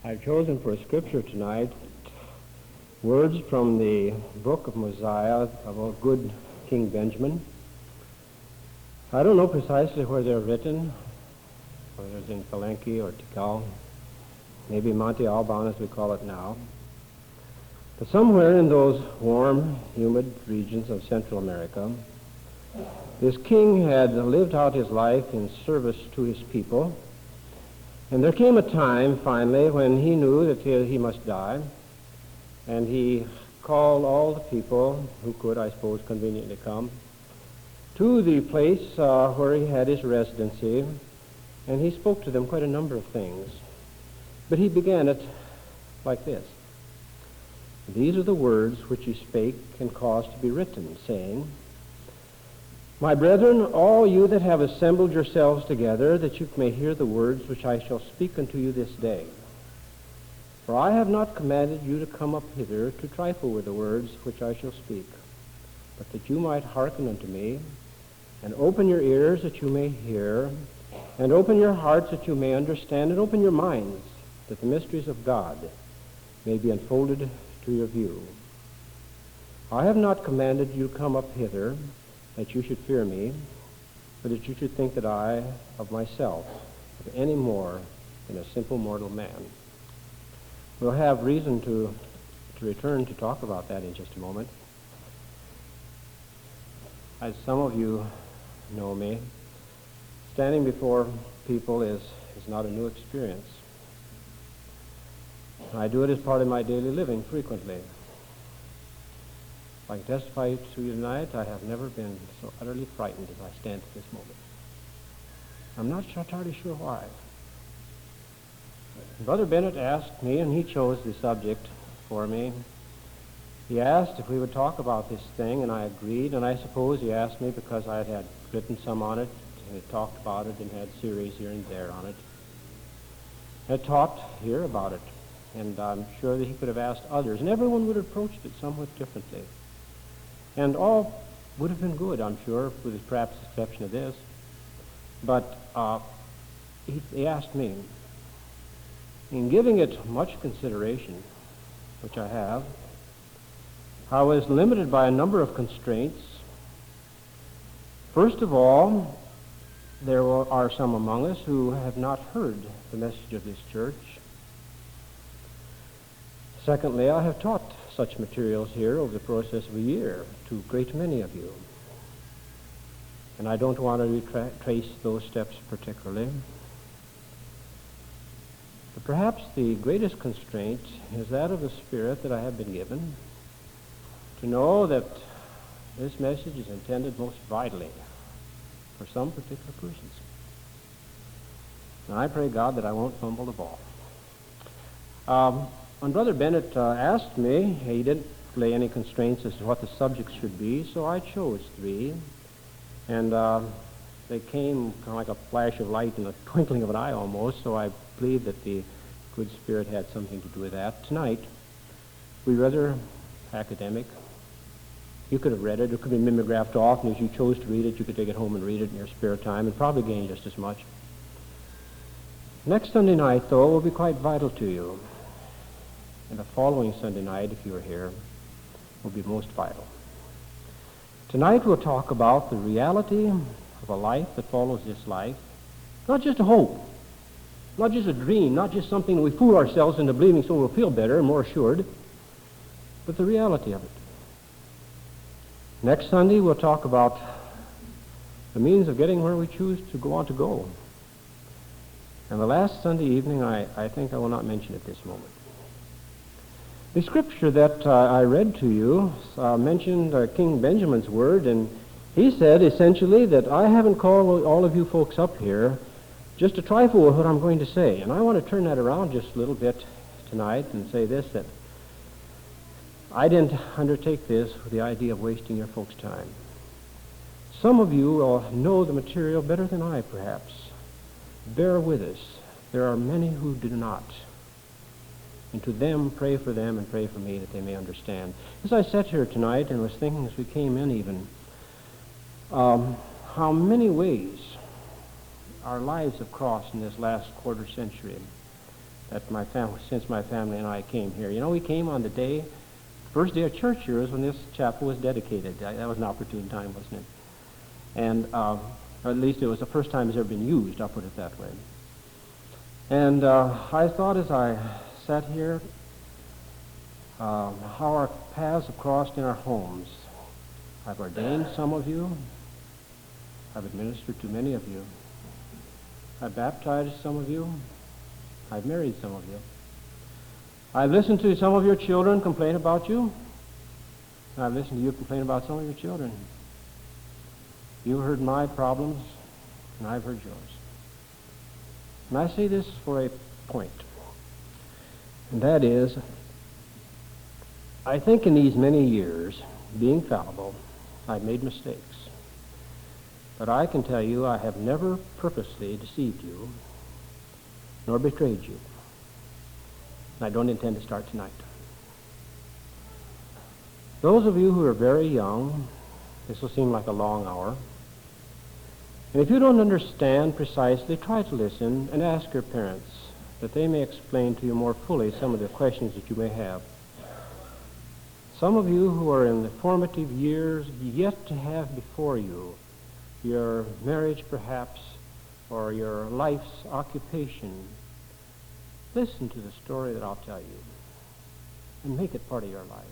I've chosen for a scripture tonight words from the book of Mosiah about good King Benjamin. I don't know precisely where they're written, whether it's in Palenque or Tikal, maybe Monte Alban as we call it now. But somewhere in those warm, humid regions of Central America, this king had lived out his life in service to his people. And there came a time, finally, when he knew that he must die, and he called all the people who could, I suppose, conveniently come to the place where he had his residency, and he spoke to them quite a number of things. But he began it like this. These are the words which he spake and caused to be written, saying, My brethren, all you that have assembled yourselves together, that you may hear the words which I shall speak unto you this day. For I have not commanded you to come up hither to trifle with the words which I shall speak, but that you might hearken unto me, and open your ears that you may hear, and open your hearts that you may understand, and open your minds that the mysteries of God may be unfolded to your view. I have not commanded you to come up hither, that you should fear me, but that you should think that I, of myself, am any more than a simple mortal man. We'll have reason to return to talk about that in just a moment. As some of you know me, standing before people is not a new experience. I do it as part of my daily living frequently. I can testify to you tonight, I have never been so utterly frightened as I stand at this moment. I'm not entirely sure why. Brother Bennett asked me, and he chose the subject for me. He asked if we would talk about this thing, and I agreed, and I suppose he asked me because I had written some on it, and had talked about it, and had series here and there on it. I had taught here about it, and I'm sure that he could have asked others, and everyone would have approached it somewhat differently. And all would have been good, I'm sure, with perhaps the exception of this. But he asked me, in giving it much consideration, which I have, I was limited by a number of constraints. First of all, there are some among us who have not heard the message of this church. Secondly, I have taught such materials here over the process of a year to a great many of you. And I don't want to retrace those steps particularly. But perhaps the greatest constraint is that of the Spirit that I have been given to know that this message is intended most vitally for some particular persons. And I pray God that I won't fumble the ball. When Brother Bennett asked me, he didn't lay any constraints as to what the subjects should be, so I chose 3. And they came kind of like a flash of light in the twinkling of an eye almost, so I believe that the good Spirit had something to do with that. Tonight, we rather academic. You could have read it. It could be mimeographed off, and as you chose to read it, you could take it home and read it in your spare time and probably gain just as much. Next Sunday night, though, will be quite vital to you. And the following Sunday night, if you are here, will be most vital. Tonight we'll talk about the reality of a life that follows this life. Not just a hope, not just a dream, not just something we fool ourselves into believing so we'll feel better and more assured, but the reality of it. Next Sunday we'll talk about the means of getting where we choose to go on to go. And the last Sunday evening, I think I will not mention at this moment. The scripture that I read to you mentioned King Benjamin's word, and he said essentially that I haven't called all of you folks up here just to trifle with what I'm going to say. And I want to turn that around just a little bit tonight and say this, that I didn't undertake this with the idea of wasting your folks' time. Some of you will know the material better than I, perhaps. Bear with us. There are many who do not. And to them, pray for them and pray for me that they may understand. As I sat here tonight and was thinking as we came in even, how many ways our lives have crossed in this last quarter century. since my family and I came here. You know, we came on the first day of church here is when this chapel was dedicated. That was an opportune time, wasn't it? And at least it was the first time it's ever been used, I'll put it that way. And I thought as I sat here how our paths have crossed in our homes. I've ordained some of you. I've administered to many of you. I've baptized some of you. I've married some of you. I've listened to some of your children complain about you. I've listened to you complain about some of your children. You heard my problems, and I've heard yours. And I say this for a point, and that is, I think in these many years, being fallible, I've made mistakes. But I can tell you I have never purposely deceived you, nor betrayed you. And I don't intend to start tonight. Those of you who are very young, this will seem like a long hour. And if you don't understand precisely, try to listen and ask your parents that they may explain to you more fully some of the questions that you may have. Some of you who are in the formative years yet to have before you your marriage perhaps, or your life's occupation, listen to the story that I'll tell you and make it part of your life.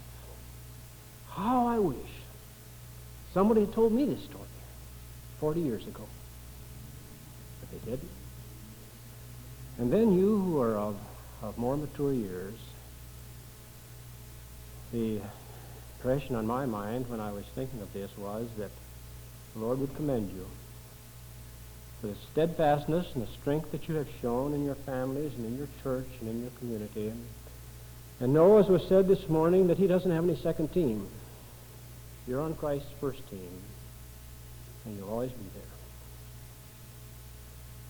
How I wish somebody had told me this story 40 years ago. But they didn't. And then you who are of more mature years, the impression on my mind when I was thinking of this was that the Lord would commend you for the steadfastness and the strength that you have shown in your families and in your church and in your community. And know, as was said this morning, that he doesn't have any second team. You're on Christ's first team, and you'll always be there.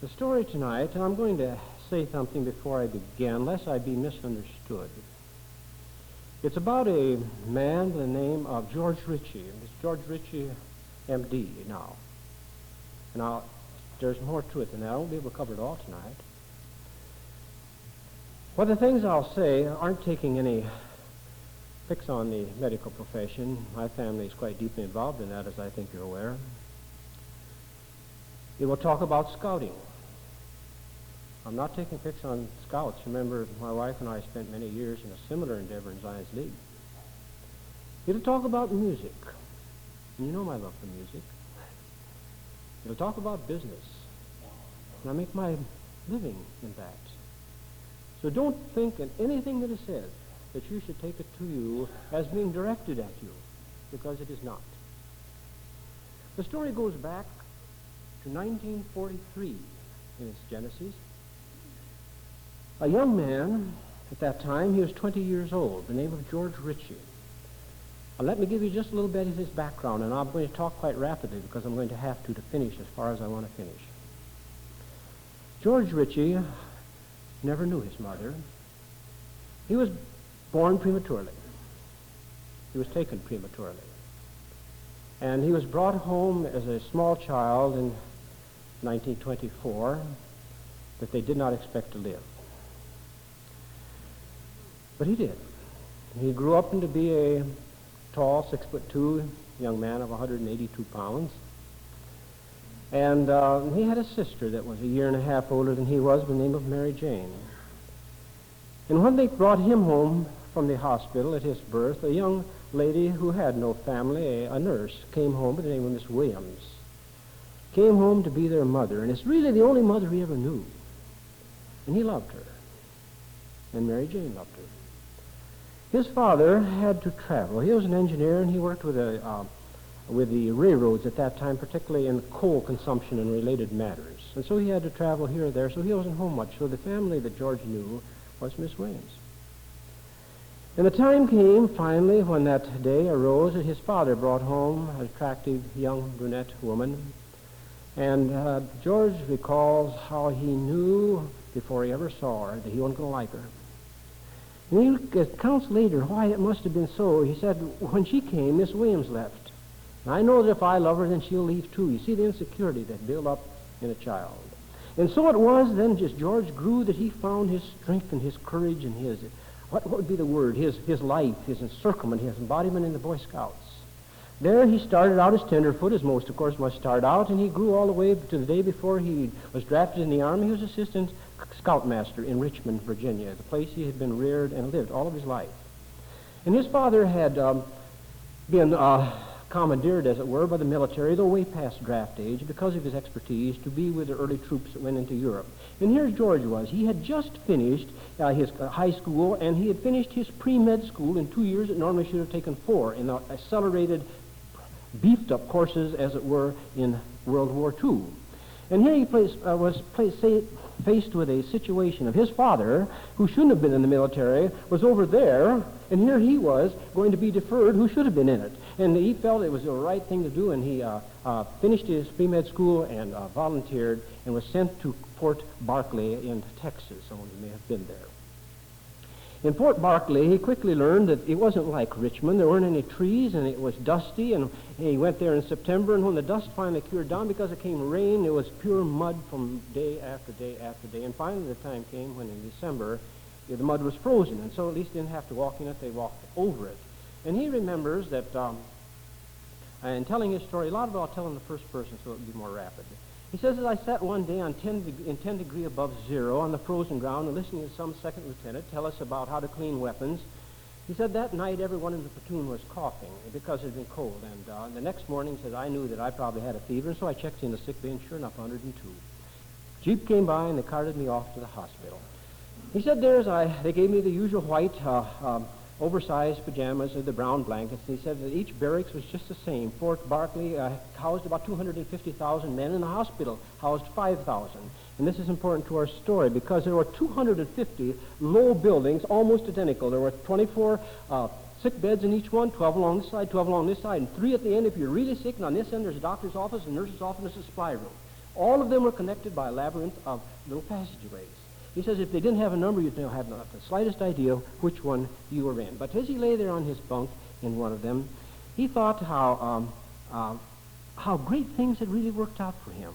The story tonight, I'm going to say something before I begin, lest I be misunderstood. It's about a man by the name of George Ritchie. It's George Ritchie, M.D. now. Now, there's more to it than that. I won't be able to cover it all tonight. Well, the things I'll say aren't taking any fix on the medical profession. My family is quite deeply involved in that, as I think you're aware. It will talk about scouting. I'm not taking fix on scouts. Remember, my wife and I spent many years in a similar endeavor in Zion's League. It'll talk about music. And you know my love for music. It'll talk about business. And I make my living in that. So don't think in anything that is said that you should take it to you as being directed at you, because it is not. The story goes back to 1943 in its genesis. A young man, at that time, he was 20 years old, the name of George Ritchie. Let me give you just a little bit of his background, and I'm going to talk quite rapidly because I'm going to have to finish as far as I want to finish. George Ritchie never knew his mother. He was born prematurely. He was taken prematurely. And he was brought home as a small child in 1924 that they did not expect to live. But he did. He grew up to be a tall, 6'2", young man of 182 pounds. And he had a sister that was a year and a half older than he was, by the name of Mary Jane. And when they brought him home from the hospital at his birth, a young lady who had no family, a nurse, came home by the name of Miss Williams. Came home to be their mother, and it's really the only mother he ever knew. And he loved her. And Mary Jane loved her. His father had to travel. He was an engineer, and he worked with the railroads at that time, particularly in coal consumption and related matters. And so he had to travel here or there, so he wasn't home much. So the family that George knew was Miss Williams. And the time came, finally, when that day arose that his father brought home an attractive young brunette woman. And George recalls how he knew, before he ever saw her, that he wasn't going to like her. And he accounts later why it must have been so. He said, when she came, Miss Williams left. And I know that if I love her, then she'll leave too. You see the insecurity that built up in a child. And so it was then, just George grew, that he found his strength and his courage and his, what would be the word, his life, his encirclement, his embodiment in the Boy Scouts. There he started out as tenderfoot, as most, of course, must start out, and he grew all the way to the day before he was drafted in the Army. He was assistant scoutmaster in Richmond, Virginia, the place he had been reared and lived all of his life. And his father had been commandeered, as it were, by the military, though way past draft age, because of his expertise, to be with the early troops that went into Europe. And here George was. He had just finished his high school, and he had finished his pre-med school in 2 years. It normally should have taken 4 in the accelerated, beefed-up courses, as it were, in World War II. And here he was faced with a situation of his father, who shouldn't have been in the military, was over there, and here he was going to be deferred, who should have been in it. And he felt it was the right thing to do, and he finished his pre-med school and volunteered and was sent to Fort Barkley in Texas. Some of you may have been there. In Fort Barkley, he quickly learned that it wasn't like Richmond. There weren't any trees, and it was dusty, and he went there in September, and when the dust finally cured down, because it came rain, it was pure mud from day after day after day. And finally the time came when in December, the mud was frozen, and so at least they didn't have to walk in it, they walked over it. And he remembers that, in telling his story, a lot of it I'll tell in the first person so it will be more rapid. He says, as I sat one day on 10 degree above zero on the frozen ground and listening to some second lieutenant tell us about how to clean weapons, he said that night everyone in the platoon was coughing because it had been cold. And the next morning, he said, I knew that I probably had a fever, and so I checked in the sick bay, and sure enough, 102. Jeep came by, and they carted me off to the hospital. He said they gave me the usual white oversized pajamas with the brown blankets. And he said that each barracks was just the same. Fort Barkley housed about 250,000 men, and the hospital housed 5,000. And this is important to our story because there were 250 low buildings, almost identical. There were 24 sick beds in each one, 12 along this side, 12 along this side, and 3 at the end if you're really sick. And on this end, there's a doctor's office, a nurse's office, and a supply room. All of them were connected by a labyrinth of little passageways. He says if they didn't have a number, you'd have not the slightest idea which one you were in. But as he lay there on his bunk in one of them, he thought how great things had really worked out for him.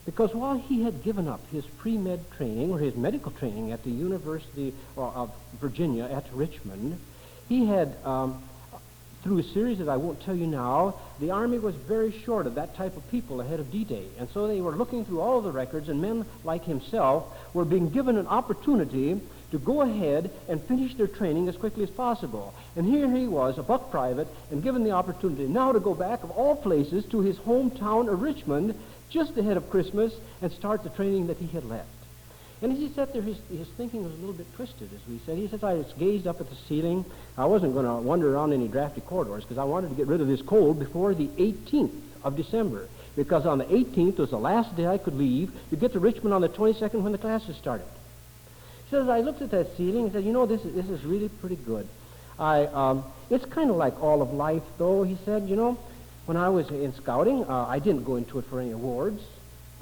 Because while he had given up his pre-med training, or his medical training at the University of Virginia at Richmond, he had, through a series that I won't tell you now, the Army was very short of that type of people ahead of D-Day. And so they were looking through all of the records, and men like himself were being given an opportunity to go ahead and finish their training as quickly as possible. And here he was, a buck private, and given the opportunity now to go back, of all places, to his hometown of Richmond, just ahead of Christmas, and start the training that he had left. And as he sat there, his thinking was a little bit twisted, as we said. He says, I just gazed up at the ceiling. I wasn't going to wander around any drafty corridors because I wanted to get rid of this cold before the 18th of December, because on the 18th was the last day I could leave to get to Richmond on the 22nd when the classes started. He says, I looked at that ceiling and said, you know, this is really pretty good. It's kind of like all of life, though. He said, you know, when I was in scouting, I didn't go into it for any awards.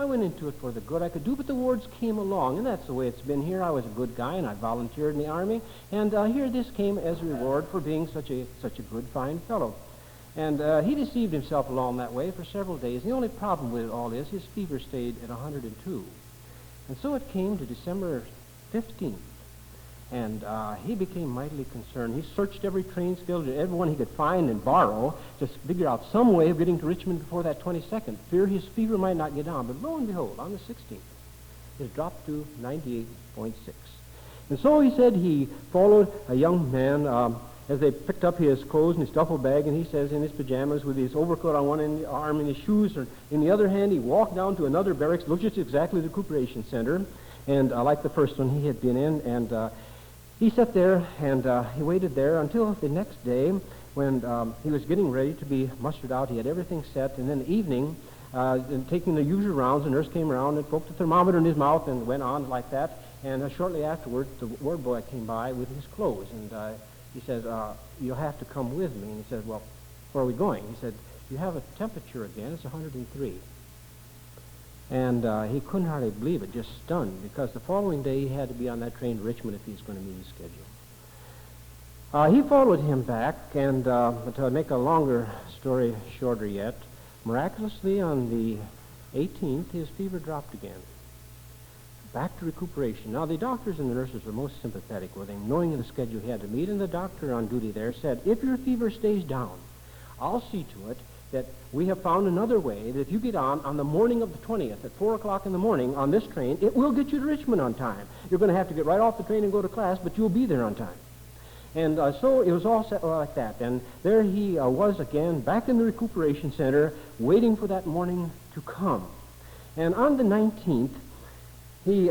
I went into it for the good I could do, but the awards came along, and that's the way it's been here. I was a good guy, and I volunteered in the Army, and here this came as a reward for being such a good, fine fellow. And he deceived himself along that way for several days. The only problem with all this, his fever stayed at 102. And so it came to December 15th, and he became mightily concerned. He searched every train schedule, everyone he could find and borrow, to figure out some way of getting to Richmond before that 22nd. Fear his fever might not get down. But lo and behold, on the 16th, it dropped to 98.6. And so he said he followed a young man as they picked up his clothes and his duffel bag, and he says in his pajamas with his overcoat on one arm and his shoes in the other hand, he walked down to another barracks, looked at exactly the recuperation center, and like the first one he had been in, and he sat there and he waited there until the next day when he was getting ready to be mustered out. He had everything set, and in the evening, taking the usual rounds, the nurse came around and poked the thermometer in his mouth and went on like that. And shortly afterwards, the ward boy came by with his clothes, and he says, you'll have to come with me. And he said, well, where are we going? He said, you have a temperature again. It's 103. And he couldn't hardly believe it, just stunned, because the following day he had to be on that train to Richmond if he was going to meet his schedule. He followed him back, and to make a longer story shorter yet, miraculously on the 18th, his fever dropped again. back to recuperation. Now, the doctors and the nurses were most sympathetic with him, knowing the schedule he had to meet, and the doctor on duty there said, if your fever stays down, I'll see to it that we have found another way that if you get on the morning of the 20th at 4 o'clock in the morning on this train, it will get you to Richmond on time. You're going to have to get right off the train and go to class, but you'll be there on time. And so it was all set like that. And there he was again, back in the recuperation center, waiting for that morning to come. And on the 19th, he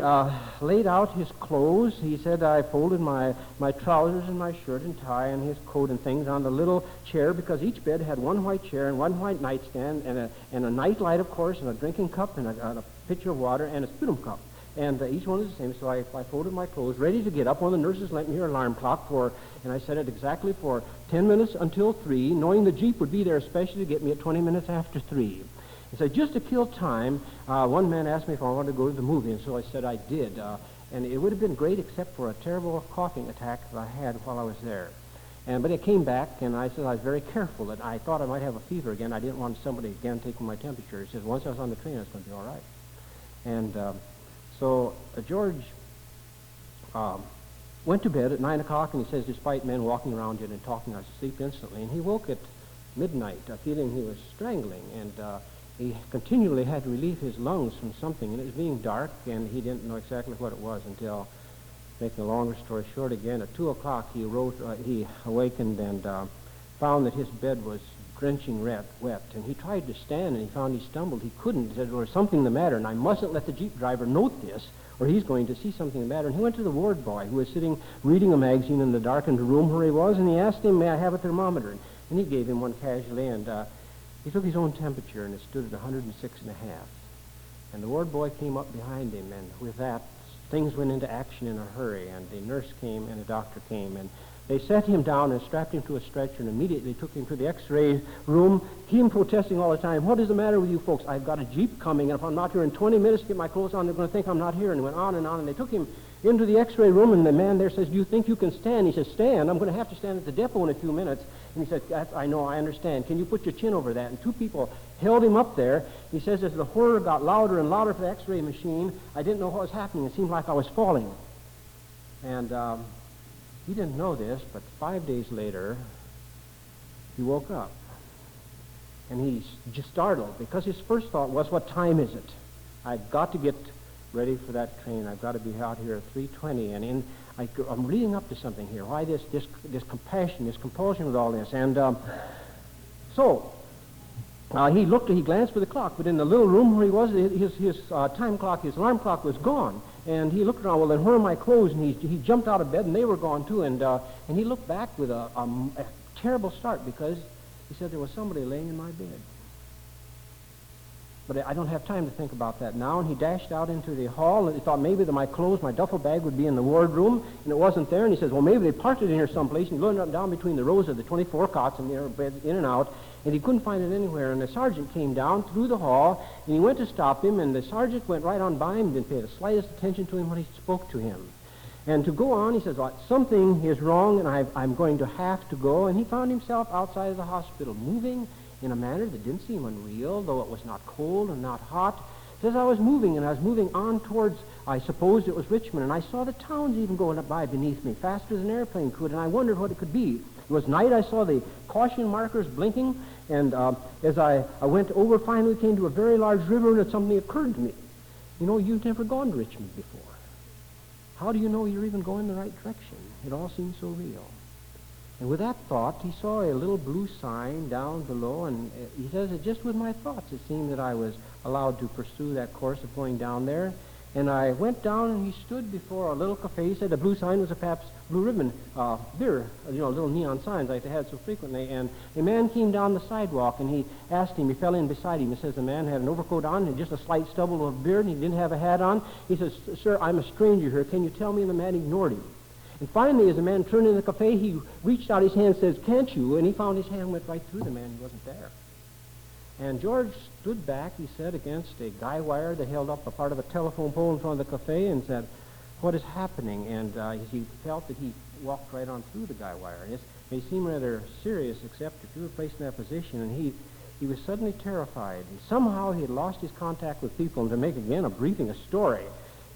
laid out his clothes. He said, I folded my trousers and my shirt and tie and his coat and things on the little chair, because each bed had one white chair and one white nightstand and a night light, of course, and a drinking cup and a pitcher of water and a sputum cup. And each one was the same, so I folded my clothes, ready to get up. One of the nurses lent me her alarm clock and I set it exactly for 10 minutes until 3, knowing the Jeep would be there especially to get me at 20 minutes after 3. He said, just to kill time, one man asked me if I wanted to go to the movie, and so I said I did. And it would have been great except for a terrible coughing attack that I had while I was there. But it came back, and I said I was very careful that I thought I might have a fever again. I didn't want somebody again taking my temperature. He said, once I was on the train, I was going to be all right. And so George went to bed at 9 o'clock, and he says, despite men walking around it and talking, I was asleep instantly. And he woke at midnight, feeling he was strangling, and he continually had to relieve his lungs from something, and it was being dark, and he didn't know exactly what it was until, making a longer story short again, at 2 o'clock he awakened and found that his bed was drenching wet, and he tried to stand, and he found he stumbled. He couldn't. He said, there was something the matter, and I mustn't let the Jeep driver note this, or he's going to see something the matter. And he went to the ward boy, who was sitting reading a magazine in the darkened room where he was, and he asked him, may I have a thermometer? And he gave him one casually, and he took his own temperature, and it stood at 106.5. And the ward boy came up behind him, and with that, things went into action in a hurry, and the nurse came and the doctor came, and they set him down and strapped him to a stretcher and immediately took him to the x-ray room, him protesting all the time, what is the matter with you folks? I've got a Jeep coming, and if I'm not here in 20 minutes to get my clothes on, they're going to think I'm not here. And he went on, and they took him into the x-ray room, and the man there says, do you think you can stand? He says, stand? I'm going to have to stand at the depot in a few minutes. And he said, I know, I understand. Can you put your chin over that? And two people held him up there. He says, as the whir got louder and louder for the x-ray machine, I didn't know what was happening. It seemed like I was falling. And he didn't know this, but 5 days later, he woke up. And he's just startled, because his first thought was, what time is it? I've got to get ready for that train. I've got to be out here at 3:20. And I'm reading up to something here. Why this compassion, this compulsion with all this? And so he glanced for the clock, but in the little room where he was, his time clock, his alarm clock was gone. And he looked around, well, then where are my clothes? And he jumped out of bed, and they were gone too. And he looked back with a terrible start, because he said there was somebody laying in my bed. But I don't have time to think about that now. And he dashed out into the hall, and he thought maybe that my clothes, my duffel bag would be in the ward room, and it wasn't there. And he says, well, maybe they parked it in here someplace. And he looked up down between the rows of the 24 cots and their beds in and out, and he couldn't find it anywhere. And the sergeant came down through the hall, and he went to stop him, and the sergeant went right on by him and didn't pay the slightest attention to him when he spoke to him. And to go on, he says, well, something is wrong, and I'm going to have to go. And he found himself outside of the hospital, moving in a manner that didn't seem unreal, though it was not cold and not hot. He says, I was moving on towards, I supposed it was Richmond, and I saw the towns even going by beneath me, faster than an airplane could, and I wondered what it could be. It was night. I saw the caution markers blinking, and as I went over, finally came to a very large river, and something occurred to me. You know, you've never gone to Richmond before. How do you know you're even going the right direction? It all seems so real. And with that thought, he saw a little blue sign down below, and he says, it just with my thoughts, it seemed that I was allowed to pursue that course of going down there. And I went down, and he stood before a little cafe. He said the blue sign was a Pabst Blue Ribbon beer, little neon signs like they had so frequently. And a man came down the sidewalk, and he asked him, he fell in beside him. He says the man had an overcoat on and just a slight stubble of beard, and he didn't have a hat on. He says, sir, I'm a stranger here. Can you tell me? And the man ignored him. And finally, as the man turned in the cafe, he reached out his hand and says, can't you? And he found his hand went right through the man. He wasn't there. And George stood back, he said, against a guy wire that held up a part of a telephone pole in front of the cafe and said, what is happening? And he felt that he walked right on through the guy wire. And it may seem rather serious, except if you were placed in that position. And he was suddenly terrified. And somehow he had lost his contact with people. And to make, again, a story,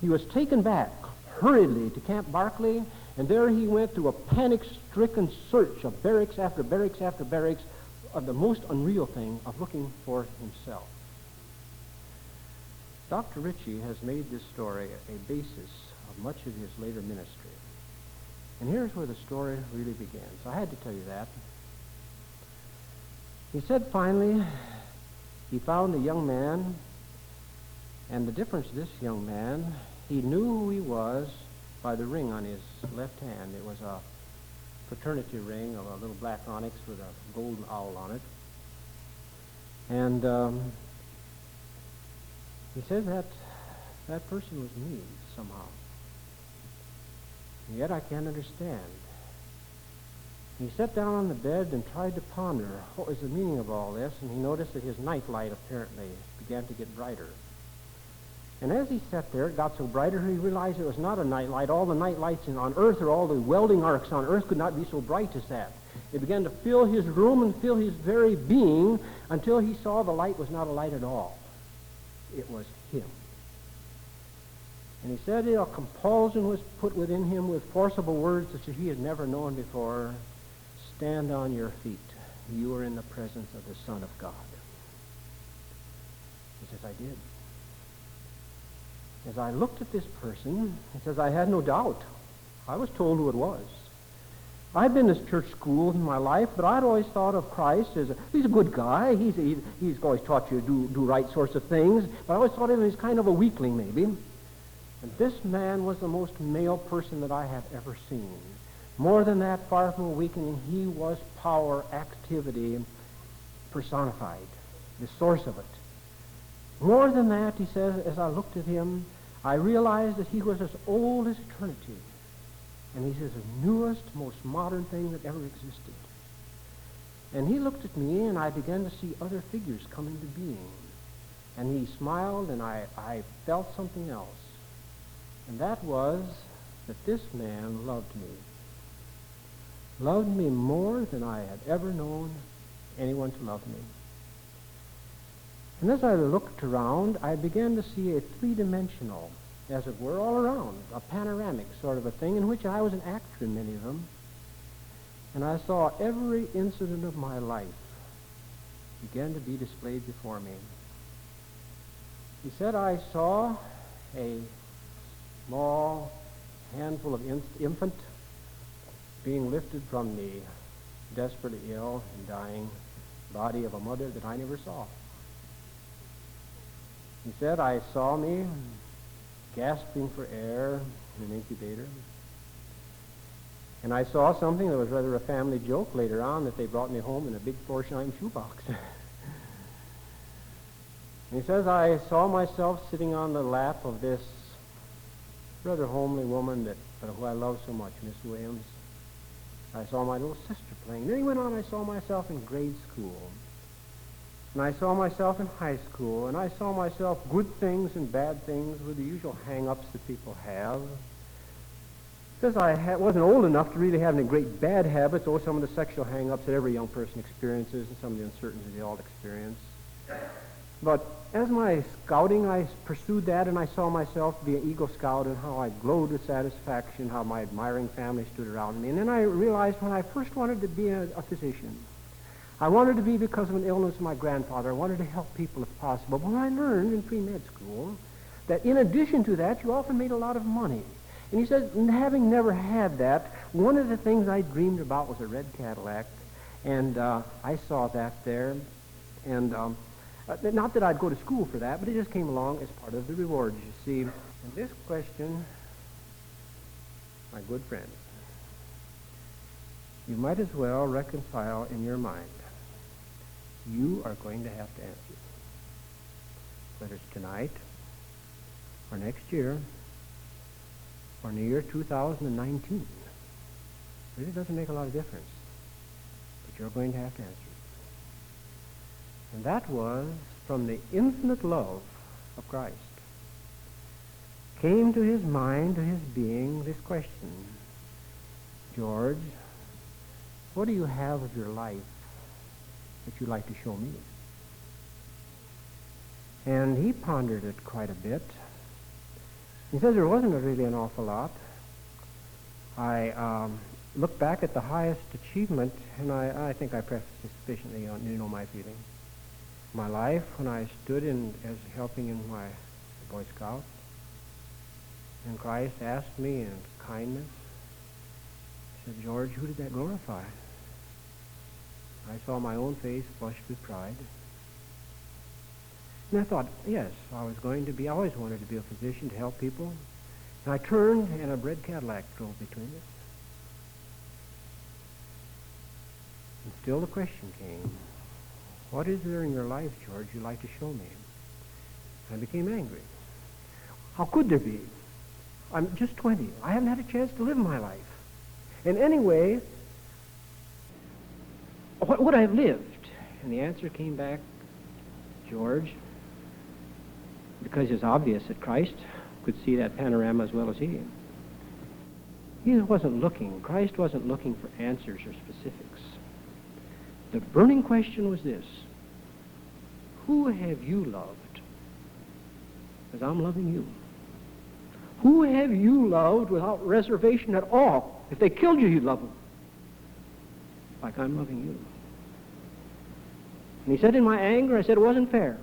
he was taken back hurriedly to Camp Barclay, and there he went through a panic-stricken search of barracks after barracks after barracks of the most unreal thing of looking for himself. Dr. Ritchie has made this story a basis of much of his later ministry. And here's where the story really begins. I had to tell you that. He said finally he found a young man, and the difference this young man, he knew who he was by the ring on his left hand. It was a fraternity ring of a little black onyx with a golden owl on it. And he said that person was me somehow. And yet I can't understand. He sat down on the bed and tried to ponder what was the meaning of all this, and he noticed that his night light apparently began to get brighter. And as he sat there, it got so brighter, he realized it was not a night light. All the night lights on Earth, or all the welding arcs on Earth, could not be so bright as that. It began to fill his room and fill his very being until he saw the light was not a light at all. It was him. And he said a compulsion was put within him with forcible words that he had never known before. Stand on your feet. You are in the presence of the Son of God. He says, I did. As I looked at this person, he says, I had no doubt. I was told who it was. I've been to church school in my life, but I'd always thought of Christ as he's a good guy. He's always taught you to do right sorts of things, but I always thought of him as kind of a weakling, maybe. And this man was the most male person that I have ever seen. More than that, far from a weakling, he was power, activity, personified, the source of it. More than that, he says, as I looked at him, I realized that he was as old as eternity. And he says, the newest, most modern thing that ever existed. And he looked at me, and I began to see other figures come into being. And he smiled, and I felt something else. And that was that this man loved me. Loved me more than I had ever known anyone to love me. And as I looked around, I began to see a three-dimensional, as it were, all around, a panoramic sort of a thing in which I was an actor in many of them. And I saw every incident of my life begin to be displayed before me. He said I saw a small handful of infant being lifted from the desperately ill and dying body of a mother that I never saw. He said I saw me gasping for air in an incubator. And I saw something that was rather a family joke later on, that they brought me home in a big Florsheim shoebox. And he says I saw myself sitting on the lap of this rather homely woman who I love so much, Miss Williams. I saw my little sister playing. Then he went on, I saw myself in grade school. And I saw myself in high school. And I saw myself good things and bad things with the usual hang-ups that people have. Because I wasn't old enough to really have any great bad habits, or some of the sexual hang-ups that every young person experiences and some of the uncertainties they all experience. But as my scouting, I pursued that, and I saw myself be an Eagle Scout and how I glowed with satisfaction, how my admiring family stood around me. And then I realized when I first wanted to be a physician, I wanted to be because of an illness of my grandfather. I wanted to help people if possible. But when I learned in pre-med school that in addition to that, you often made a lot of money. And he said, having never had that, one of the things I dreamed about was a red Cadillac. And I saw that there. And not that I'd go to school for that, but it just came along as part of the rewards, you see. And this question, my good friend, you might as well reconcile in your mind. You are going to have to answer, whether it's tonight or next year or in the year 2019. It really doesn't make a lot of difference, but you're going to have to answer it. And that was from the infinite love of Christ. Came to his mind, to his being, this question: George, what do you have of your life that you'd like to show me? And he pondered it quite a bit. He says there wasn't really an awful lot. I look back at the highest achievement, and I think I prefaced it sufficiently. You know my feeling. My life when I stood as helping in my Boy Scout, and Christ asked me in kindness, he said, "George, who did that glorify?" I saw my own face flushed with pride. And I thought, yes, I always wanted to be a physician to help people. And I turned, and a red Cadillac drove between us. And still the question came, what is there in your life, George, you'd like to show me? I became angry. How could there be? I'm just 20. I haven't had a chance to live my life. And anyway, what would I have lived? And the answer came back, George, because it's obvious that Christ could see that panorama as well as he. Christ wasn't looking for answers or specifics. The burning question was this: who have you loved as I'm loving you? Who have you loved without reservation at all? If they killed you, you'd love them like I'm loving you. And he said, in my anger, I said it wasn't fair.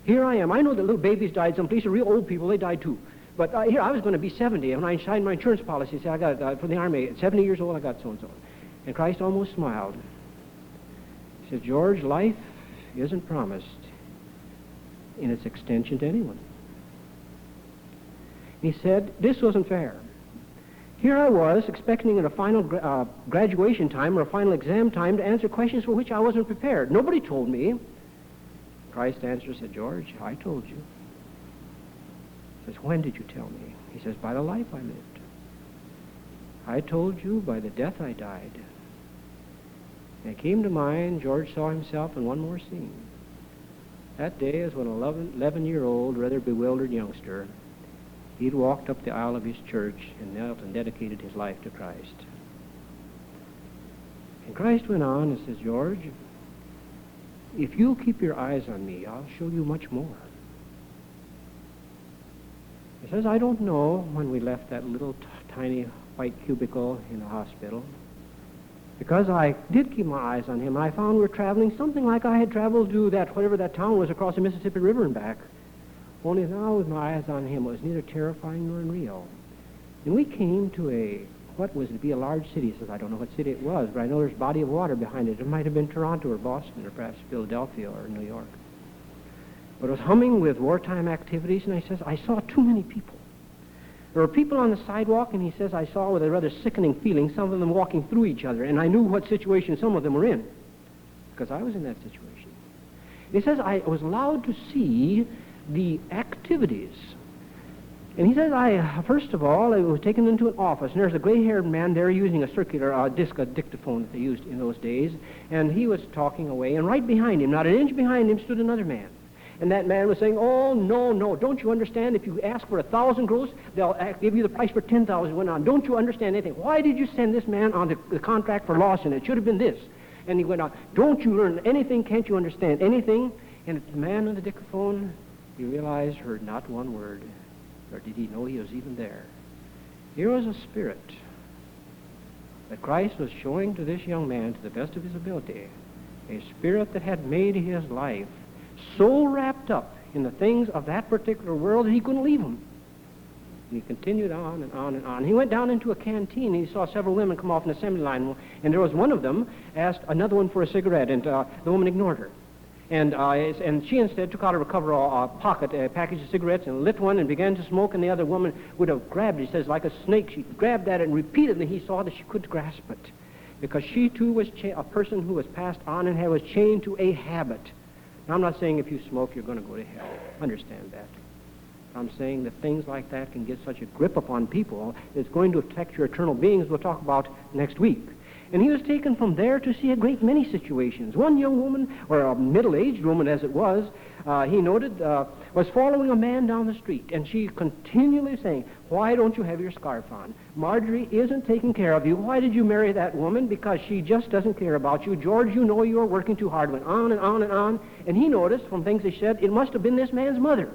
Here I am. I know that little babies died someplace, real old people, they died too. But here I was going to be 70, and when I signed my insurance policy, I said, I got from the Army, at 70 years old, I got so-and-so. And Christ almost smiled. He said, George, life isn't promised in its extension to anyone. He said, this wasn't fair. Here I was, expecting at a final graduation time or a final exam time to answer questions for which I wasn't prepared. Nobody told me. Christ's answer said, George, I told you. He says, when did you tell me? He says, by the life I lived. I told you by the death I died. And it came to mind, George saw himself in one more scene. That day is when an 11-year-old, rather bewildered youngster, he'd walked up the aisle of his church and knelt and dedicated his life to Christ. And Christ went on and says, George, if you'll keep your eyes on me, I'll show you much more. He says, I don't know when we left that little tiny white cubicle in the hospital, because I did keep my eyes on him. I found we were traveling something like I had traveled to whatever that town was across the Mississippi River and back. Only now with my eyes on him, it was neither terrifying nor unreal. And we came to what was to be a large city. He says, I don't know what city it was, but I know there's a body of water behind it. It might have been Toronto or Boston or perhaps Philadelphia or New York. But it was humming with wartime activities, and he says, I saw too many people. There were people on the sidewalk, and he says, I saw with a rather sickening feeling some of them walking through each other, and I knew what situation some of them were in, because I was in that situation. He says, I was allowed to see the activities. And he says, first of all, I was taken into an office, and there's a gray-haired man there using a circular disc, a dictaphone that they used in those days, and he was talking away, and right behind him, not an inch behind him, stood another man. And that man was saying, oh, no, don't you understand? If you ask for 1,000 gross, they'll give you the price for 10,000. Went on, don't you understand anything? Why did you send this man on the contract for loss, and it should have been this? And he went on, don't you learn anything? Can't you understand anything? And the man on the dictaphone, he realized, heard not one word, or did he know he was even there. Here was a spirit that Christ was showing to this young man to the best of his ability, a spirit that had made his life so wrapped up in the things of that particular world that he couldn't leave them. And he continued on and on and on. He went down into a canteen, and he saw several women come off an assembly line, and there was one of them asked another one for a cigarette, and the woman ignored her. And she instead took out of her coverall pocket a package of cigarettes and lit one and began to smoke, and the other woman would have grabbed it. He says, like a snake, she grabbed at it, and repeatedly he saw that she couldn't grasp it, because she too was a person who was passed on and was chained to a habit. Now, I'm not saying if you smoke you're going to go to hell. Understand that. I'm saying that things like that can get such a grip upon people that it's going to affect your eternal beings. We'll talk about next week. And he was taken from there to see a great many situations. One young woman, or a middle-aged woman as it was, he noted, was following a man down the street, and she continually saying, why don't you have your scarf on? Marjorie isn't taking care of you. Why did you marry that woman? Because she just doesn't care about you. George, you know you're working too hard. Went on and on and on. And he noticed from things they said, it must have been this man's mother.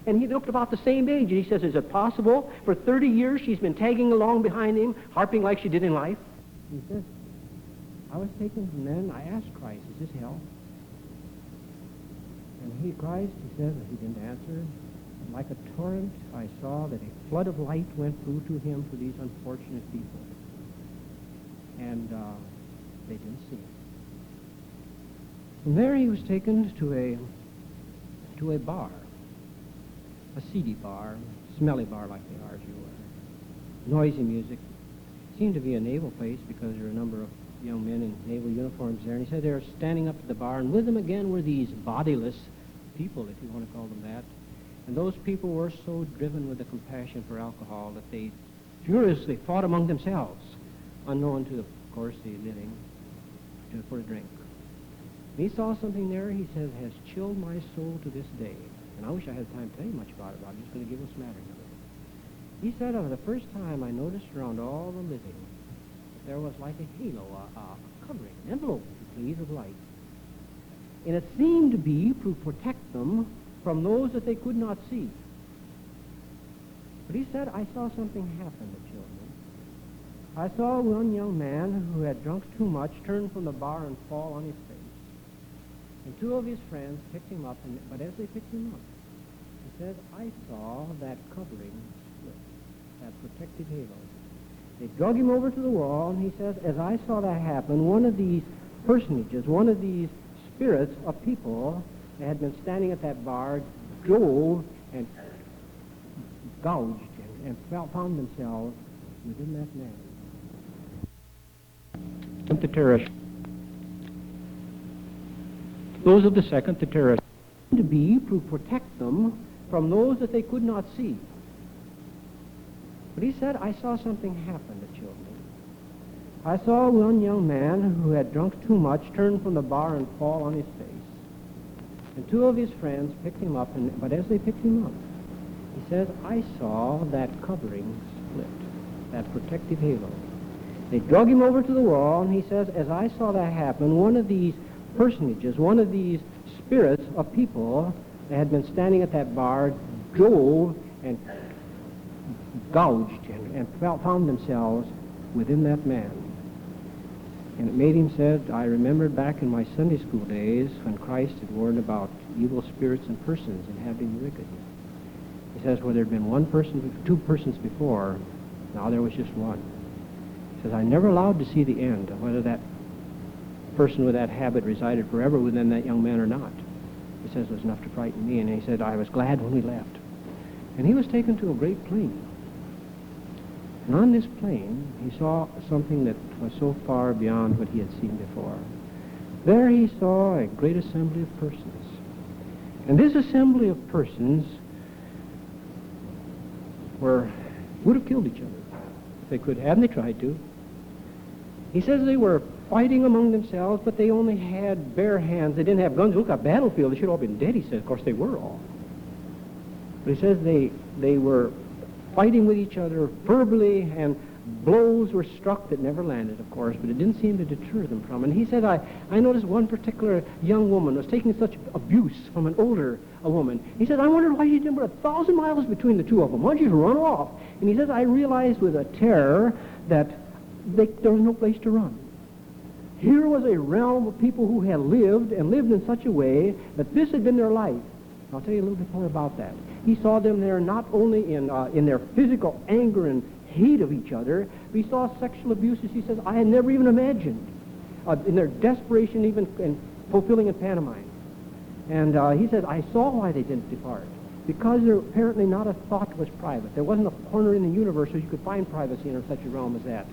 And he looked about the same age. And he says, is it possible? For 30 years she's been tagging along behind him, harping like she did in life. He says, I was taken from then. I asked Christ, is this hell? And Christ, he says, he didn't answer. Like a torrent, I saw that a flood of light went through to him for these unfortunate people. And they didn't see it. From there he was taken to a bar, a seedy bar, smelly bar like they are, as you were. Noisy music. Seemed to be a naval place because there were a number of young men in naval uniforms there. And he said they were standing up at the bar, and with them again were these bodiless people, if you want to call them that. And those people were so driven with the compassion for alcohol that they furiously fought among themselves, unknown to, of course, the living, for a drink. And he saw something there, he says, has chilled my soul to this day. And I wish I had time to tell you much about it, but I'm just going to give a smattering of it. He said, for the first time, I noticed around all the living, there was like a halo, a covering, an envelope, if you please, of light. And it seemed to be to protect them from those that they could not see. But he said, I saw something happen to children. I saw one young man who had drunk too much turn from the bar and fall on his face. And two of his friends picked him up, but as they picked him up, he said, I saw that covering split, that protective halo. They drug him over to the wall, and he says, as I saw that happen, one of these personages, one of these spirits of people that had been standing at that bar drove and gouged and found themselves within that man. The terrorists. Those of the second, the terrorists, to be to protect them from those that they could not see. But he said, I saw something happen to children. I saw one young man who had drunk too much turn from the bar and fall on his face. And two of his friends picked him up, but as they picked him up, he says, I saw that covering split, that protective halo. They drug him over to the wall, and he says, as I saw that happen, one of these personages, one of these spirits of people that had been standing at that bar drove and gouged and found themselves within that man. And it made him said, I remembered back in my Sunday school days when Christ had warned about evil spirits and persons inhabiting the wicked. He says, where there had been one person, two persons before, now there was just one. He says, I never allowed to see the end of whether that person with that habit resided forever within that young man or not. He says it was enough to frighten me, and he said, I was glad when we left. And he was taken to a great plain. And on this plain, he saw something that was so far beyond what he had seen before. There he saw a great assembly of persons. And this assembly of persons would have killed each other if they could have, and they tried to. He says they were fighting among themselves, but they only had bare hands. They didn't have guns. Look at the battlefield. They should have all been dead, he says. Of course, they were all. But he says they were fighting with each other verbally, and blows were struck that never landed, of course, but it didn't seem to deter them from it. And he said, I noticed one particular young woman was taking such abuse from an older woman. He said, I wondered why she didn't put 1,000 miles between the two of them. Why don't you just run off? And he says, I realized with a terror that there was no place to run. Here was a realm of people who had lived in such a way that this had been their life. I'll tell you a little bit more about that. He saw them there not only in their physical anger and hate of each other, but he saw sexual abuses, he says, I had never even imagined, in their desperation even in fulfilling in pantomime. And he says, I saw why they didn't depart. Because there apparently not a thought was private. There wasn't a corner in the universe where you could find privacy in such a realm as that.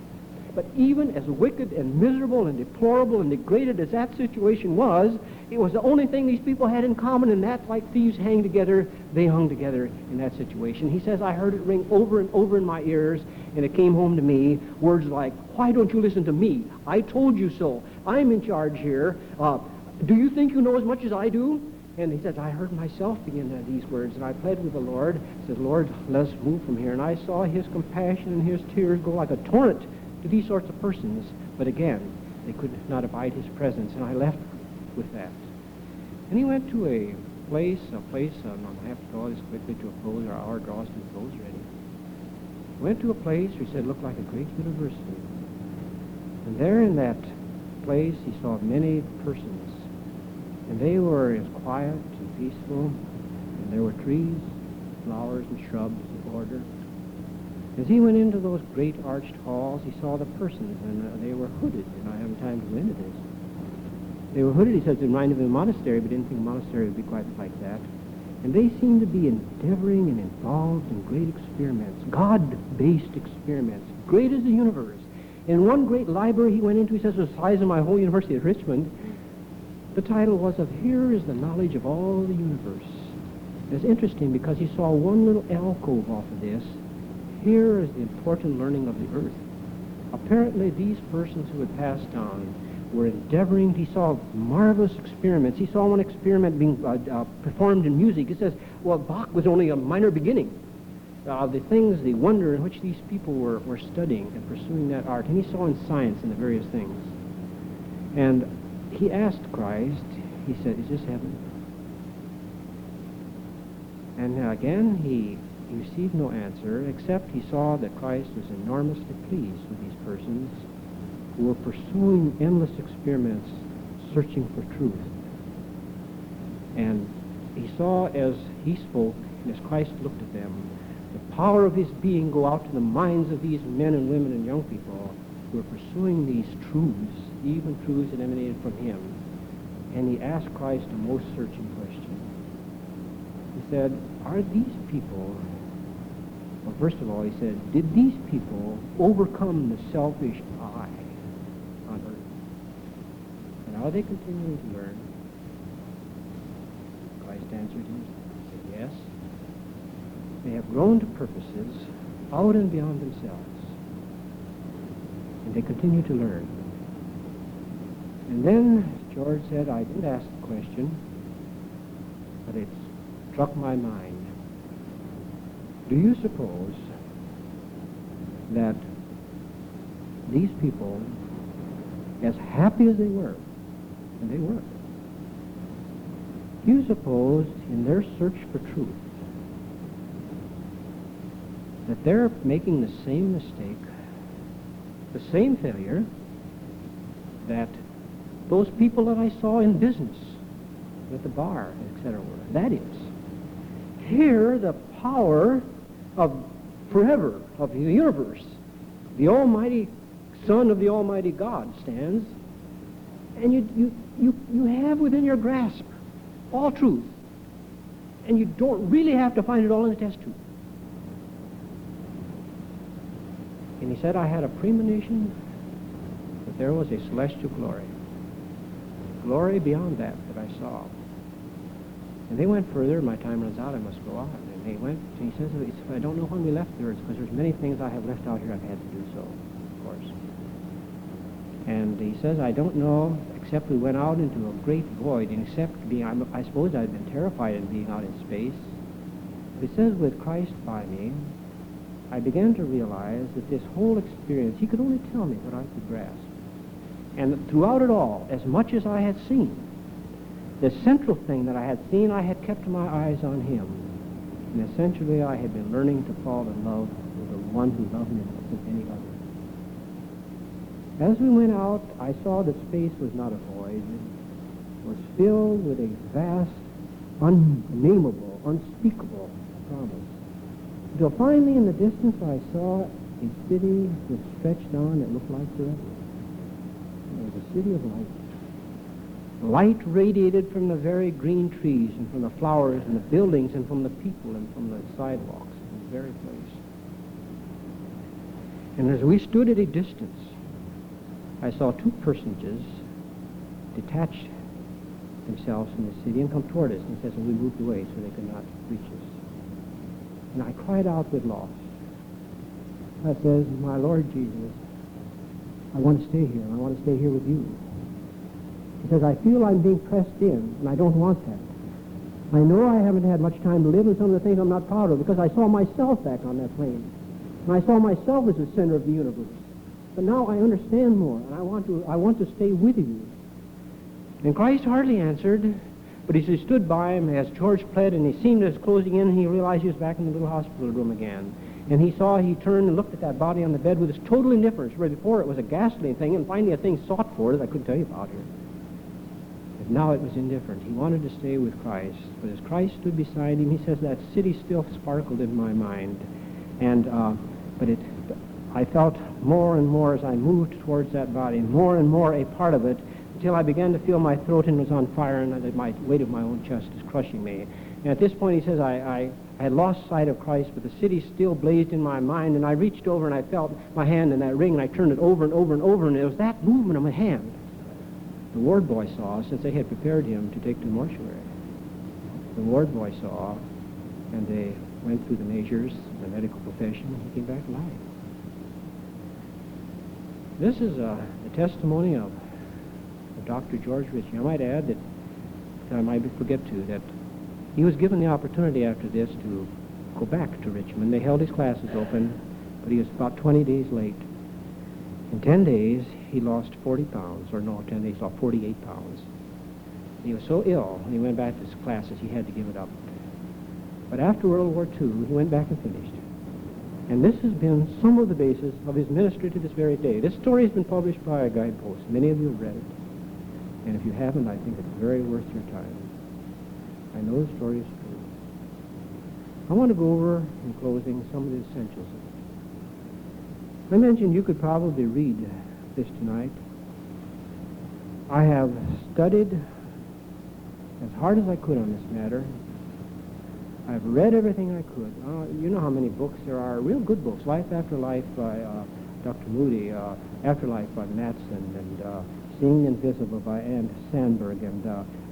But even as wicked and miserable and deplorable and degraded as that situation was, it was the only thing these people had in common, and that's like thieves hang together, they hung together in that situation. He says, I heard it ring over and over in my ears, and it came home to me, words like, why don't you listen to me? I told you so. I'm in charge here. Do you think you know as much as I do? And he says, I heard myself begin these words, and I pled with the Lord. He says, Lord, let us move from here. And I saw his compassion and his tears go like a torrent to these sorts of persons, but again, they could not abide his presence, and I left with that. And he went to place, and I have to draw this quickly to a close, our hour draws to a close already. Went to a place he said looked like a great university. And there in that place he saw many persons. And they were as quiet and peaceful. And there were trees, flowers, and shrubs in order. As he went into those great arched halls, he saw the persons, and they were hooded. And I haven't time to go into this. They were hooded, he says, it reminded him of a monastery, but didn't think a monastery would be quite like that. And they seemed to be endeavoring and involved in great experiments, God-based experiments, great as the universe. In one great library he went into, he says, the size of my whole university at Richmond, the title was of Here is the Knowledge of All the Universe. It's interesting because he saw one little alcove off of this. Here is the important learning of the earth. Apparently these persons who had passed on were endeavoring. He saw marvelous experiments. He saw one experiment being performed in music. He says, well, Bach was only a minor beginning. The wonder in which these people were studying and pursuing that art. And he saw in science and the various things. And he asked Christ, he said, is this heaven? And again, he received no answer, except he saw that Christ was enormously pleased with these persons who were pursuing endless experiments, searching for truth. And he saw as he spoke, and as Christ looked at them, the power of his being go out to the minds of these men and women and young people who were pursuing these truths, even truths that emanated from him. And he asked Christ a most searching question. He said, are these people, well, first of all, he said, did these people overcome the selfish I on earth? And are they continuing to learn? Christ answered him, he said, yes. They have grown to purposes out and beyond themselves. And they continue to learn. And then George said, I didn't ask the question, but it struck my mind. Do you suppose that these people, as happy as they were, and they were, do you suppose in their search for truth that they're making the same mistake, the same failure that those people that I saw in business, at the bar, etc. were? That is, here the power of forever, of the universe, the Almighty Son of the Almighty God stands, and you have within your grasp all truth, and you don't really have to find it all in the test tube. And he said, I had a premonition that there was a celestial glory beyond that I saw. And they went further. My time runs out, I must go on. And they went, and he says, I don't know when we left the earth, because there's many things I have left out here I've had to do so, of course. And he says, I don't know, except we went out into a great void, and except being, I suppose I'd been terrified of being out in space. But he says, with Christ by me, I began to realize that this whole experience, he could only tell me what I could grasp. And throughout it all, as much as I had seen, the central thing that I had seen, I had kept my eyes on him. And essentially, I had been learning to fall in love with the one who loved me more than any other. As we went out, I saw that space was not a void. It was filled with a vast, unnameable, unspeakable promise. Until finally, in the distance, I saw a city that stretched on that looked like forever. It was a city of light. Light radiated from the very green trees and from the flowers and the buildings and from the people and from the sidewalks in the very place. And as we stood at a distance, I saw two personages detach themselves from the city and come toward us. And it says, and we moved away so they could not reach us. And I cried out with loss. I says, my Lord Jesus, I want to stay here. I want to stay here with you. Because I feel I'm being pressed in, and I don't want that. I know I haven't had much time to live, and some of the things I'm not proud of, because I saw myself back on that plane. And I saw myself as the center of the universe. But now I understand more, and I want to stay with you. And Christ hardly answered, But as he stood by him, as George pled, and he seemed as closing in, he realized he was back in the little hospital room again. And he turned and looked at that body on the bed with this total indifference, where before it was a ghastly thing, and finally a thing sought for that I couldn't tell you about here. But now it was indifferent. He wanted to stay with Christ. But as Christ stood beside him, he says that city still sparkled in my mind. And, I felt more and more as I moved towards that body, more and more a part of it, until I began to feel my throat and was on fire, and that my weight of my own chest is crushing me. And at this point, he says, I had lost sight of Christ, but the city still blazed in my mind, and I reached over and I felt my hand in that ring, and I turned it over and over and over, and it was that movement of my hand. The ward boy saw, since they had prepared him to take to the mortuary. The ward boy saw, and they went through the measures, the medical profession, and he came back alive. This is the testimony of Dr. George Ritchie. I might add that I might forget to, that he was given the opportunity after this to go back to Richmond. They held his classes open, but he was about 20 days late. In 10 days, he lost 40 pounds, or no, 10 days, he lost 48 pounds. He was so ill, when he went back to his classes, he had to give it up. But after World War II, he went back and finished. And this has been some of the basis of his ministry to this very day. This story has been published by a guidepost. Many of you have read it. And if you haven't, I think it's very worth your time. I know the story is true. I want to go over, in closing, some of the essentials of it. I mentioned you could probably read this tonight. I have studied as hard as I could on this matter. I've read everything I could. You know how many books there are, real good books. Life After Life by Dr. Moody, Afterlife by Matson, and Seeing the Invisible by Ann Sandberg, and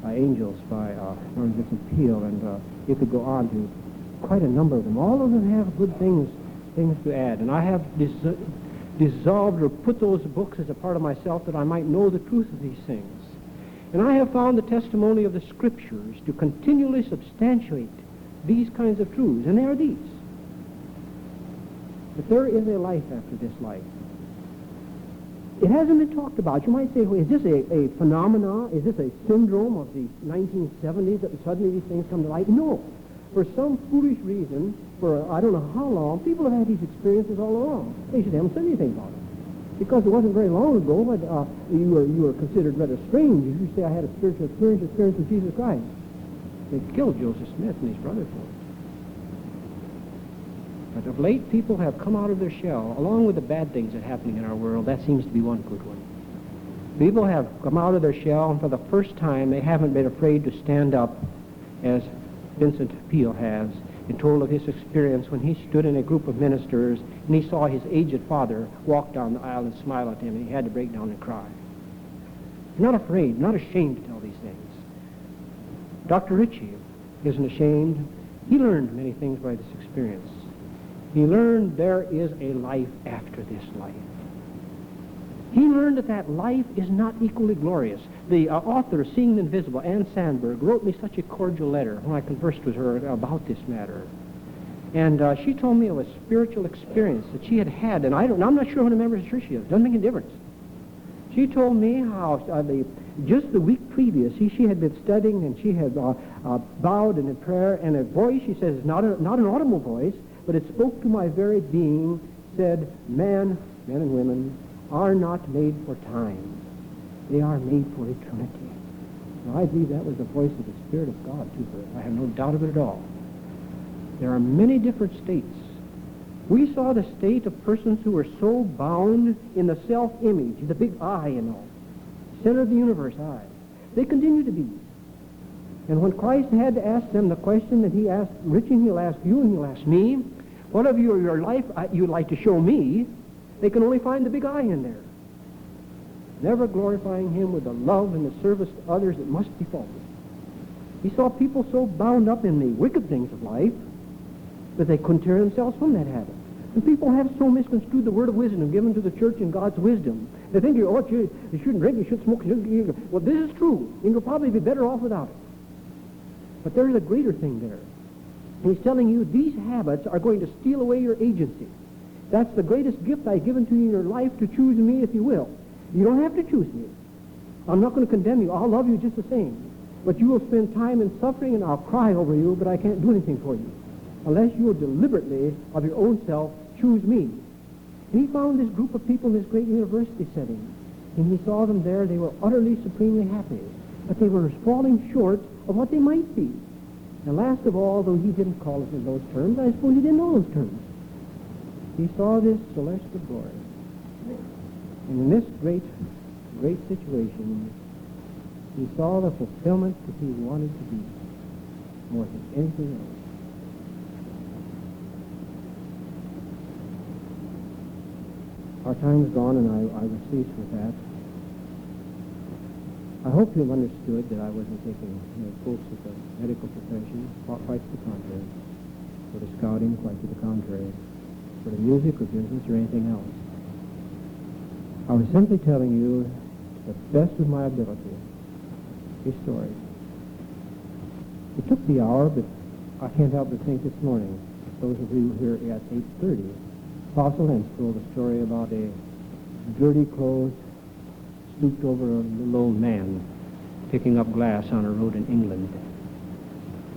Angels by Norman Vincent Peale, and you could go on to quite a number of them. All of them have good things to add, and I have dissolved or put those books as a part of myself that I might know the truth of these things. And I have found the testimony of the Scriptures to continually substantiate these kinds of truths, and they are these: that there is a life after this life. It hasn't been talked about. You might say, well, is this a phenomenon? Is this a syndrome of the 1970s that suddenly these things come to light? No. For some foolish reason, for I don't know how long, people have had these experiences all along. They just haven't said anything about it. Because it wasn't very long ago, but you were considered rather strange if you say, I had a spiritual experience with Jesus Christ. They killed Joseph Smith and his brother for it. But of late, people have come out of their shell, along with the bad things that are happening in our world. That seems to be one good one. People have come out of their shell, and for the first time, they haven't been afraid to stand up, as Vincent Peale has, and told of his experience when he stood in a group of ministers, and he saw his aged father walk down the aisle and smile at him, and he had to break down and cry. Not afraid, not ashamed to tell these things. Dr. Ritchie isn't ashamed. He learned many things by this experience. He learned there is a life after this life. He learned that life is not equally glorious. The author of Seeing the Invisible, Ann Sandberg, wrote me such a cordial letter when I conversed with her about this matter. And she told me of a spiritual experience that she had had, and I'm not sure how many members of the church she is. It doesn't make any difference. She told me how just the week previous, she had been studying, and she had bowed in a prayer, and a voice, she says, not an audible voice, but it spoke to my very being, said, men and women, are not made for time. They are made for eternity. Now, I believe that was the voice of the Spirit of God to her. I have no doubt of it at all. There are many different states. We saw the state of persons who were so bound in the self-image, the big I, center of the universe, I. They continue to be. And when Christ had to ask them the question that he asked Richie, he'll ask you and he'll ask me, what of your life you'd like to show me? They can only find the big I in there. Never glorifying him with the love and the service to others that must be faulted. He saw people so bound up in the wicked things of life that they couldn't tear themselves from that habit. And people have so misconstrued the word of wisdom given to the church in God's wisdom. They think, you shouldn't drink, you shouldn't smoke, well, this is true. You'll probably be better off without it. But there's a greater thing there. He's telling you these habits are going to steal away your agency. That's the greatest gift I've given to you in your life, to choose me if you will. You don't have to choose me. I'm not going to condemn you. I'll love you just the same. but you will spend time in suffering, and I'll cry over you, but I can't do anything for you unless you will deliberately, of your own self, choose me. And he found this group of people in this great university setting, and he saw them there. They were utterly, supremely happy, but they were falling short of what they might be. And last of all, though he didn't call it in those terms, I suppose he didn't know those terms, he saw this celestial glory. And in this great situation, he saw the fulfillment that he wanted to be more than anything else. Our time is gone, and I will cease with that. I hope you've understood that I wasn't taking folks of the medical profession, quite to the contrary, for the scouting, quite to the contrary, for the music or business or anything else. I was simply telling you, to the best of my ability, a story. It took the hour, but I can't help but think this morning, those of you here at 8:30, Apostle Hens told a story about a dirty clothes, stooped over a little old man picking up glass on a road in England.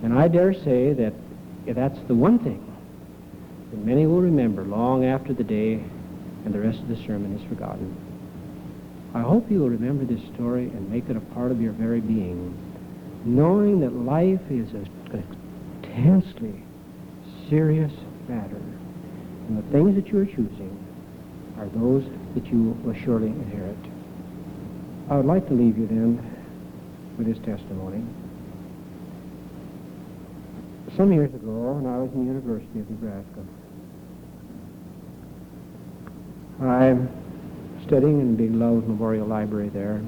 And I dare say that that's the one thing that many will remember long after the day and the rest of the sermon is forgotten. I hope you will remember this story and make it a part of your very being, knowing that life is an intensely serious matter, and the things that you are choosing are those that you will surely inherit. I would like to leave you then with this testimony. Some years ago, when I was in the University of Nebraska, I'm studying in the beloved Memorial Library there.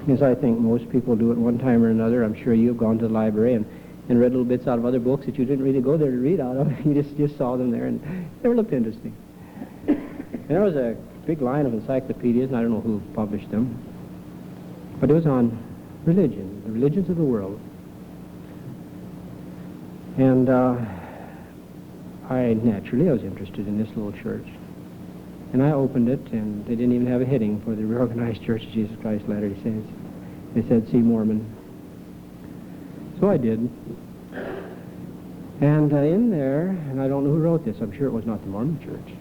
As I think most people do at one time or another, I'm sure you've gone to the library and read little bits out of other books that you didn't really go there to read out of. You just saw them there, and they looked interesting. And there was a big line of encyclopedias, and I don't know who published them, but it was on religion, the religions of the world. And I was interested in this little church. And I opened it, and they didn't even have a heading for the Reorganized Church of Jesus Christ of Latter-day Saints. They said, "See Mormon." So I did. And in there, and I don't know who wrote this, I'm sure it was not the Mormon Church,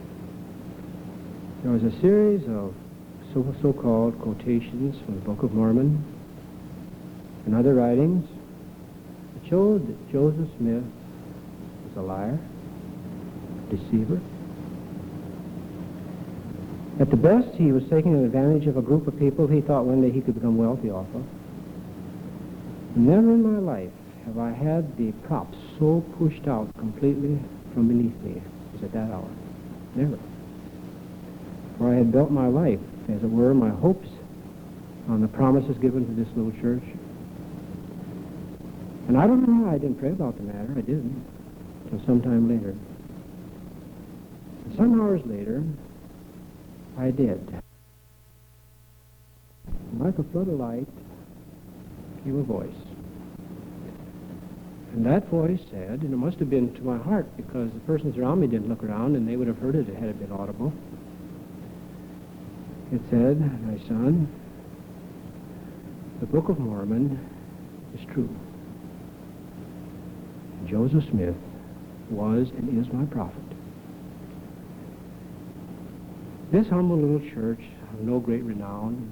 there was a series of so-called quotations from the Book of Mormon and other writings that showed that Joseph Smith was a liar, deceiver. At the best, he was taking advantage of a group of people he thought one day he could become wealthy off of. Never in my life have I had the props so pushed out completely from beneath me as at that hour. Never. For I had built my life, as it were, my hopes on the promises given to this little church. And I don't know how I didn't pray about the matter. I didn't. Until sometime later. And some hours later, I did. Like a flood of light came a voice. And that voice said, and it must have been to my heart because the persons around me didn't look around and they would have heard it had it been audible. It said, "My son, the Book of Mormon is true. Joseph Smith was and is my prophet. This humble little church of no great renown,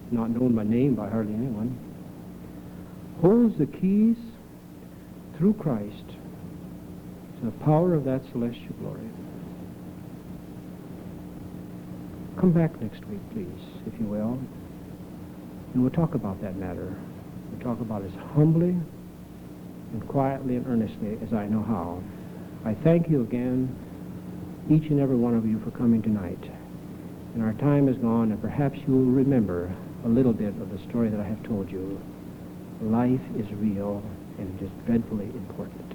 not known by name by hardly anyone, holds the keys through Christ to the power of that celestial glory. Come back next week, please, if you will, and we'll talk about that matter. We'll talk about it as humbly and quietly and earnestly as I know how. I thank you again, each and every one of you, for coming tonight. And our time is gone, and perhaps you will remember a little bit of the story that I have told you. Life is real, and it is dreadfully important.